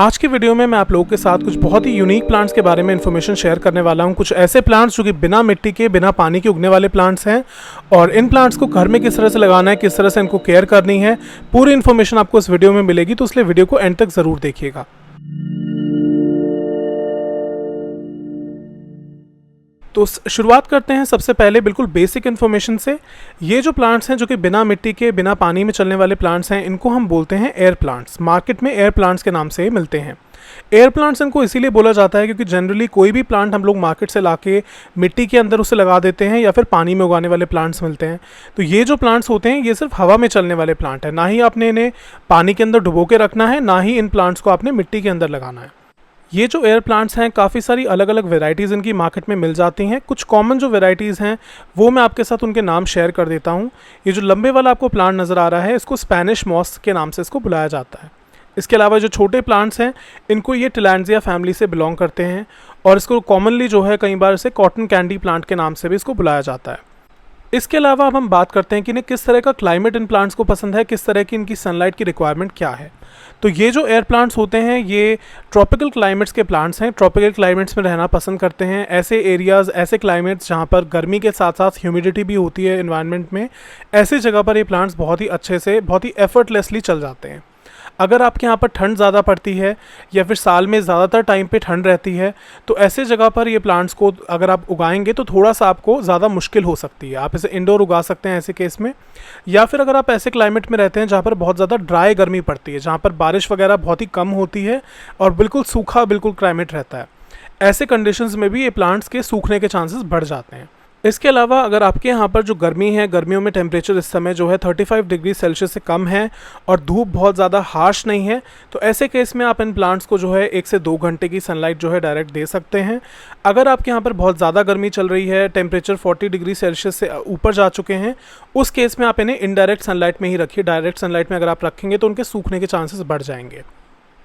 आज की वीडियो में मैं आप लोगों के साथ कुछ बहुत ही यूनिक प्लांट्स के बारे में इन्फॉर्मेशन शेयर करने वाला हूं। कुछ ऐसे प्लांट्स जो कि बिना मिट्टी के, बिना पानी के उगने वाले प्लांट्स हैं और इन प्लांट्स को घर में किस तरह से लगाना है, किस तरह से इनको केयर करनी है, पूरी इन्फॉर्मेशन आपको इस वीडियो में मिलेगी। तो इसलिए वीडियो को एंड तक ज़रूर देखिएगा। तो शुरुआत करते हैं सबसे पहले बिल्कुल बेसिक इन्फॉर्मेशन से। ये जो प्लांट्स हैं जो कि बिना मिट्टी के, बिना पानी में चलने वाले प्लांट्स हैं, इनको हम बोलते हैं एयर प्लांट्स। मार्केट में एयर प्लांट्स के नाम से मिलते हैं। एयर प्लांट्स इनको इसीलिए बोला जाता है क्योंकि जनरली कोई भी प्लांट हम लोग मार्केट से लाके मिट्टी के अंदर उसे लगा देते हैं या फिर पानी में उगाने वाले प्लांट्स मिलते हैं। तो ये जो प्लांट्स होते हैं ये सिर्फ हवा में चलने वाले प्लांट है। ना ही आपने इन्हें पानी के अंदर डुबो के रखना है, ना ही इन प्लांट्स को आपने मिट्टी के अंदर लगाना है। ये जो एयर प्लांट्स हैं काफ़ी सारी अलग अलग वेराइटीज़ इनकी मार्केट में मिल जाती हैं। कुछ कॉमन जो वेराइटीज़ हैं वो मैं आपके साथ उनके नाम शेयर कर देता हूँ। ये जो लंबे वाला आपको प्लांट नज़र आ रहा है, इसको स्पेनिश मॉस के नाम से इसको बुलाया जाता है। इसके अलावा जो छोटे प्लांट्स हैं इनको ये टिलैंड्सिया फैमिली से बिलोंग करते हैं और इसको कॉमनली जो है कई बार इसे कॉटन कैंडी प्लांट के नाम से भी इसको बुलाया जाता है। इसके अलावा अब हम बात करते हैं कि इन्हें किस तरह का क्लाइमेट इन प्लांट्स को पसंद है, किस तरह की इनकी सनलाइट की रिक्वायरमेंट क्या है। तो ये जो एयर प्लांट्स होते हैं ये ट्रॉपिकल क्लाइमेट्स के प्लांट्स हैं। ट्रॉपिकल क्लाइमेट्स में रहना पसंद करते हैं। ऐसे एरियाज़, ऐसे क्लाइमेट्स जहाँ पर गर्मी के साथ साथ ह्यूमिडिटी भी होती है एनवायरनमेंट में, ऐसी जगह पर ये प्लांट्स बहुत ही अच्छे से, बहुत ही एफर्टलेसली चल जाते हैं। अगर आपके यहाँ पर ठंड ज़्यादा पड़ती है या फिर साल में ज़्यादातर टाइम पे ठंड रहती है तो ऐसे जगह पर ये प्लांट्स को अगर आप उगाएंगे तो थोड़ा सा आपको ज़्यादा मुश्किल हो सकती है। आप इसे इंडोर उगा सकते हैं ऐसे केस में, या फिर अगर आप ऐसे क्लाइमेट में रहते हैं जहाँ पर बहुत ज़्यादा ड्राई गर्मी पड़ती है, जहाँ पर बारिश वगैरह बहुत ही कम होती है और बिल्कुल सूखा बिल्कुल क्लाइमेट रहता है, ऐसे कंडीशंस में भी ये प्लांट्स के सूखने के चांसेस बढ़ जाते हैं। इसके अलावा अगर आपके यहाँ पर जो गर्मी है, गर्मियों में टेम्परेचर इस समय जो है 35 डिग्री सेल्सियस से कम है और धूप बहुत ज़्यादा हार्श नहीं है, तो ऐसे केस में आप इन प्लांट्स को जो है 1 से 2 घंटे की सनलाइट जो है डायरेक्ट दे सकते हैं। अगर आपके यहाँ पर बहुत ज़्यादा गर्मी चल रही है, टेम्परेचर 40 डिग्री सेल्सियस से ऊपर जा चुके हैं, उस केस में आप इन्हें इनडायरेक्ट सनलाइट में ही रखिए। डायरेक्ट सनलाइट में अगर आप रखेंगे तो उनके सूखने के चांसेस बढ़ जाएंगे।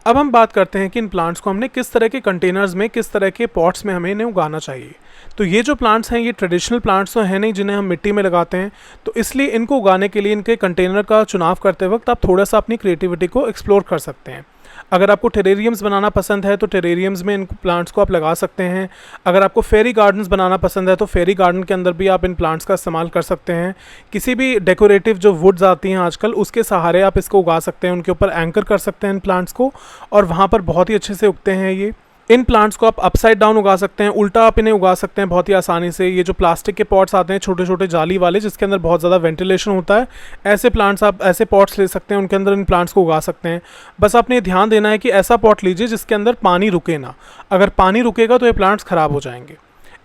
अब हम बात करते हैं कि इन प्लांट्स को हमने किस तरह के कंटेनर्स में, किस तरह के पॉट्स में हमें इन्हें उगाना चाहिए। तो ये जो प्लांट्स हैं ये ट्रेडिशनल प्लांट्स तो हैं नहीं जिन्हें हम मिट्टी में लगाते हैं, तो इसलिए इनको उगाने के लिए इनके कंटेनर का चुनाव करते वक्त आप थोड़ा सा अपनी क्रिएटिविटी को एक्सप्लोर कर सकते हैं। अगर आपको टेरेरियम्स बनाना पसंद है तो टेरेरियम्स में इन प्लांट्स को आप लगा सकते हैं। अगर आपको फेरी गार्डन्स बनाना पसंद है तो फेरी गार्डन के अंदर भी आप इन प्लांट्स का इस्तेमाल कर सकते हैं। किसी भी डेकोरेटिव जो वुड्स आती हैं आजकल, उसके सहारे आप इसको उगा सकते हैं, उनके ऊपर एंकर कर सकते हैं इन प्लांट्स को और वहाँ पर बहुत ही अच्छे से उगते हैं ये। इन प्लांट्स को आप अपसाइड डाउन उगा सकते हैं, उल्टा आप इन्हें उगा सकते हैं बहुत ही आसानी से। ये जो प्लास्टिक के पॉट्स आते हैं छोटे छोटे जाली वाले जिसके अंदर बहुत ज़्यादा वेंटिलेशन होता है, ऐसे प्लांट्स आप, ऐसे पॉट्स ले सकते हैं, उनके अंदर इन प्लांट्स को उगा सकते हैं। बस आपने ध्यान देना है कि ऐसा पॉट लीजिए जिसके अंदर पानी रुके ना। अगर पानी रुकेगा तो ये प्लांट्स ख़राब हो जाएंगे।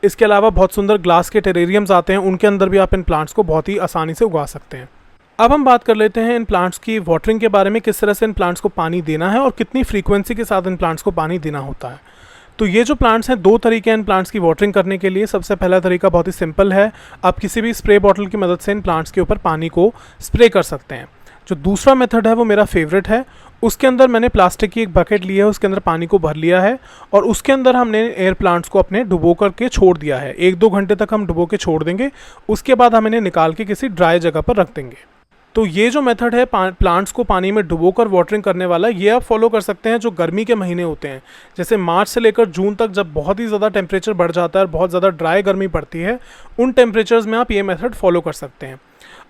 इसके अलावा बहुत सुंदर ग्लास के टेरेरियम्स आते हैं, उनके अंदर भी आप इन प्लांट्स को बहुत ही आसानी से उगा सकते हैं। अब हम बात कर लेते हैं इन प्लांट्स की वाटरिंग के बारे में, किस तरह से इन प्लांट्स को पानी देना है और कितनी फ्रीक्वेंसी के साथ इन प्लांट्स को पानी देना होता है। तो ये जो प्लांट्स हैं, 2 तरीके हैं इन प्लांट्स की वाटरिंग करने के लिए। सबसे पहला तरीका बहुत ही सिंपल है, आप किसी भी स्प्रे बॉटल की मदद से इन प्लांट्स के ऊपर पानी को स्प्रे कर सकते हैं। जो दूसरा मेथड है वो मेरा फेवरेट है। उसके अंदर मैंने प्लास्टिक की एक बकेट ली है, उसके अंदर पानी को भर लिया है और उसके अंदर हमने एयर प्लांट्स को अपने डुबो करके छोड़ दिया है। 1-2 घंटे तक हम डुबो के छोड़ देंगे, उसके बाद हम इन्हें निकाल के किसी ड्राई जगह पर रख देंगे। तो ये जो मेथड है प्लांट्स को पानी में डुबोकर वाटरिंग करने वाला, ये आप फॉलो कर सकते हैं जो गर्मी के महीने होते हैं, जैसे मार्च से लेकर जून तक, जब बहुत ही ज़्यादा टेम्परेचर बढ़ जाता है और बहुत ज़्यादा ड्राई गर्मी पड़ती है, उन टेम्परेचर्स में आप ये मेथड फॉलो कर सकते हैं।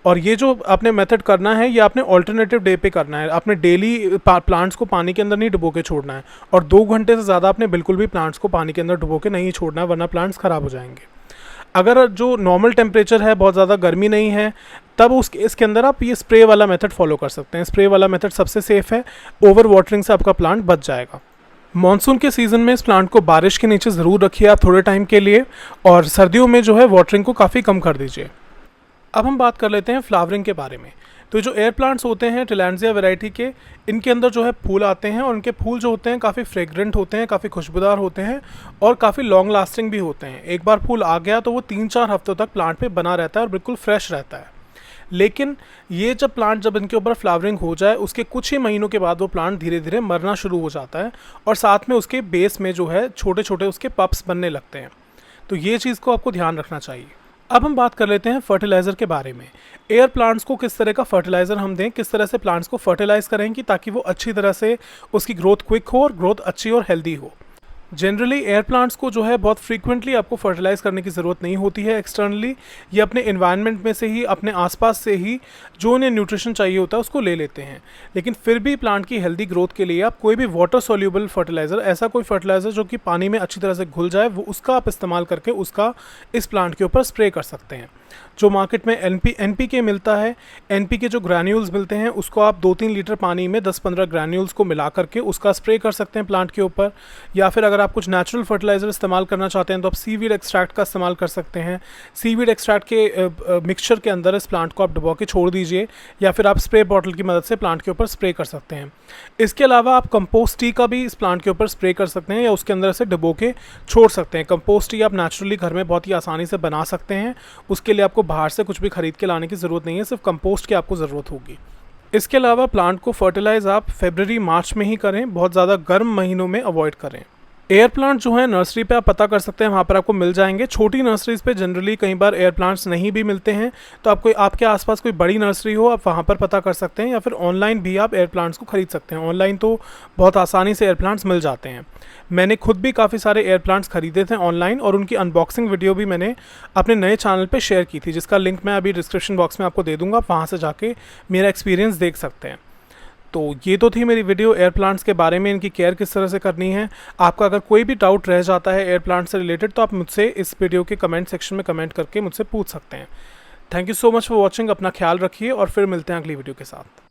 और ये जो आपने मेथड करना है ये आपने ऑल्टरनेटिव डे पे करना है। आपने डेली प्लांट्स को पानी के अंदर नहीं डुबो के छोड़ना है और 2 घंटे से ज़्यादा आपने बिल्कुल भी प्लांट्स को पानी के अंदर डुबो के नहीं छोड़ना है, वरना प्लांट्स ख़राब हो जाएंगे। अगर जो नॉर्मल टेम्परेचर है, बहुत ज़्यादा गर्मी नहीं है, तब इसके अंदर आप ये स्प्रे वाला मेथड फॉलो कर सकते हैं। स्प्रे वाला मेथड सबसे सेफ़ है, ओवर वाटरिंग से आपका प्लांट बच जाएगा। मॉनसून के सीज़न में इस प्लांट को बारिश के नीचे ज़रूर रखिए आप थोड़े टाइम के लिए, और सर्दियों में जो है वाटरिंग को काफ़ी कम कर दीजिए। अब हम बात कर लेते हैं फ्लावरिंग के बारे में। तो जो एयर प्लांट्स होते हैं टिलैंड्सिया वैरायटी के, इनके अंदर जो है फूल आते हैं और इनके फूल जो होते हैं काफ़ी फ्रेग्रेंट होते हैं, काफ़ी खुशबूदार होते हैं और काफ़ी लॉन्ग लास्टिंग भी होते हैं। एक बार फूल आ गया तो वो 3-4 हफ्तों तक प्लांट पे बना रहता है और बिल्कुल फ्रेश रहता है। लेकिन ये जब इनके ऊपर फ्लावरिंग हो जाए उसके कुछ ही महीनों के बाद वो प्लांट धीरे धीरे मरना शुरू हो जाता है और साथ में उसके बेस में जो है छोटे छोटे उसके पप्स बनने लगते हैं। तो ये चीज़ को आपको ध्यान रखना चाहिए। अब हम बात कर लेते हैं फर्टिलाइज़र के बारे में। एयर प्लांट्स को किस तरह का फर्टिलाइज़र हम दें, किस तरह से प्लांट्स को फर्टिलाइज़ करें कि ताकि वो अच्छी तरह से उसकी ग्रोथ क्विक हो और ग्रोथ अच्छी और हेल्दी हो। जनरली एयर प्लांट्स को जो है बहुत फ्रीक्वेंटली आपको फर्टिलाइज़ करने की ज़रूरत नहीं होती है एक्सटर्नली। ये अपने इन्वायरमेंट में से ही, अपने आसपास से ही जो उन्हें न्यूट्रिशन चाहिए होता है उसको ले लेते हैं। लेकिन फिर भी प्लांट की हेल्दी ग्रोथ के लिए आप कोई भी वाटर सोल्यूबल फर्टिलाइज़र, ऐसा कोई फर्टिलाइज़र जो कि पानी में अच्छी तरह से घुल जाए, वो उसका आप इस्तेमाल करके उसका इस प्लांट के ऊपर स्प्रे कर सकते हैं। जो मार्केट में एनपीके मिलता है, एनपीके जो ग्रैन्यूल्स मिलते हैं, उसको आप 2-3 लीटर पानी में 10-15 ग्रैन्यूल्स को मिला करके उसका स्प्रे कर सकते हैं प्लांट के ऊपर। या फिर अगर आप कुछ नेचुरल फर्टिलाइज़र इस्तेमाल करना चाहते हैं तो आप सीवीड एक्सट्रैक्ट का इस्तेमाल कर सकते हैं। सीवीड एक्सट्रैक्ट के मिक्सचर के अंदर इस प्लांट को आप डुबो के छोड़ दीजिए, या फिर आप स्प्रे बॉटल की मदद से प्लांट के ऊपर स्प्रे कर सकते हैं। इसके अलावा आप कंपोस्ट टी का भी इस प्लांट के ऊपर स्प्रे कर सकते हैं या उसके अंदर से डुबो के छोड़ सकते हैं। कंपोस्ट टी आप नेचुरली घर में बहुत ही आसानी से बना सकते हैं। उसके लिए आपको बाहर से कुछ भी खरीद के लाने की ज़रूरत नहीं है, सिर्फ कंपोस्ट की आपको ज़रूरत होगी। इसके अलावा प्लांट को फर्टिलाइज़ आप फरवरी मार्च में ही करें, बहुत ज़्यादा गर्म महीनों में अवॉइड करें। एयर प्लांट जो है नर्सरी पे आप पता कर सकते हैं, वहाँ पर आपको मिल जाएंगे। छोटी नर्सरीज़ पे जनरली कई बार एयर प्लांट्स नहीं भी मिलते हैं, तो आपको आपके आसपास कोई बड़ी नर्सरी हो आप वहाँ पर पता कर सकते हैं, या फिर ऑनलाइन भी आप एयर प्लांट्स को खरीद सकते हैं। ऑनलाइन तो बहुत आसानी से एयर प्लांट्स मिल जाते हैं। मैंने खुद भी काफ़ी सारे एयर प्लांट्स खरीदे थे ऑनलाइन, और उनकी अनबॉक्सिंग वीडियो भी मैंने अपने नए चैनल पर शेयर की थी, जिसका लिंक मैं अभी डिस्क्रिप्शन बॉक्स में आपको दे दूँगा। आप वहाँ से जाके मेरा एक्सपीरियंस देख सकते हैं। तो ये तो थी मेरी वीडियो एयर प्लांट्स के बारे में, इनकी केयर किस तरह से करनी है। आपका अगर कोई भी डाउट रह जाता है एयर प्लांट से रिलेटेड तो आप मुझसे इस वीडियो के कमेंट सेक्शन में कमेंट करके मुझसे पूछ सकते हैं। Thank you so much for watching. अपना ख्याल रखिए और फिर मिलते हैं अगली वीडियो के साथ।